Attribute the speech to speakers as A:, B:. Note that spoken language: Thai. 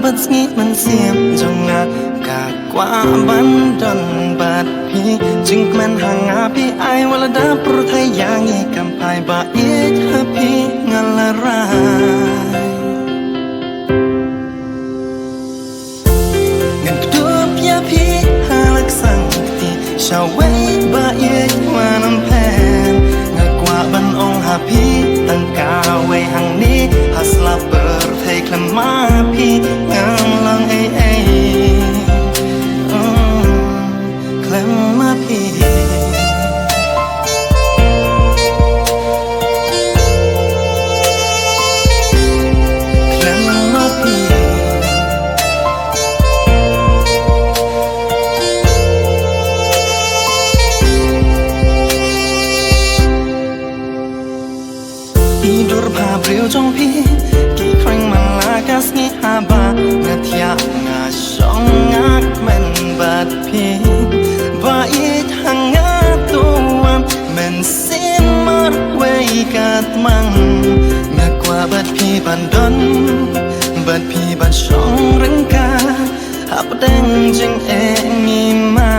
A: bất nghĩ mình xiêm trong ngạc cả qua bắn đòn bạt piจึงมันห่างอาพี่ไอวันละดาปรุไทยอย่างงี้กำพายบ่าเอ็ดฮะพี่งานละรายเงินกระดูกยาพี่หาลักสังตีชาวเว้บ่าเอ็ดมานำแพนเงากว่าบันองหาพี่ตั้งกาไว้ห่างนี้ฮัสลาเปิดไทยคลำมาพี่งามลังเอคลำมาพี่ดูรภาพเรียวจงพี่กี่ครั้งมันลากาสงี้หาบาเงาที่งาช่องงักมันบาดพี่ว่าอีกห่างงาตัวมันเสียมาไว้กัดมังเงากว่าบาดพี่บันดนบาดพี่บันช่องรังกาหับดังจึงเองมีมา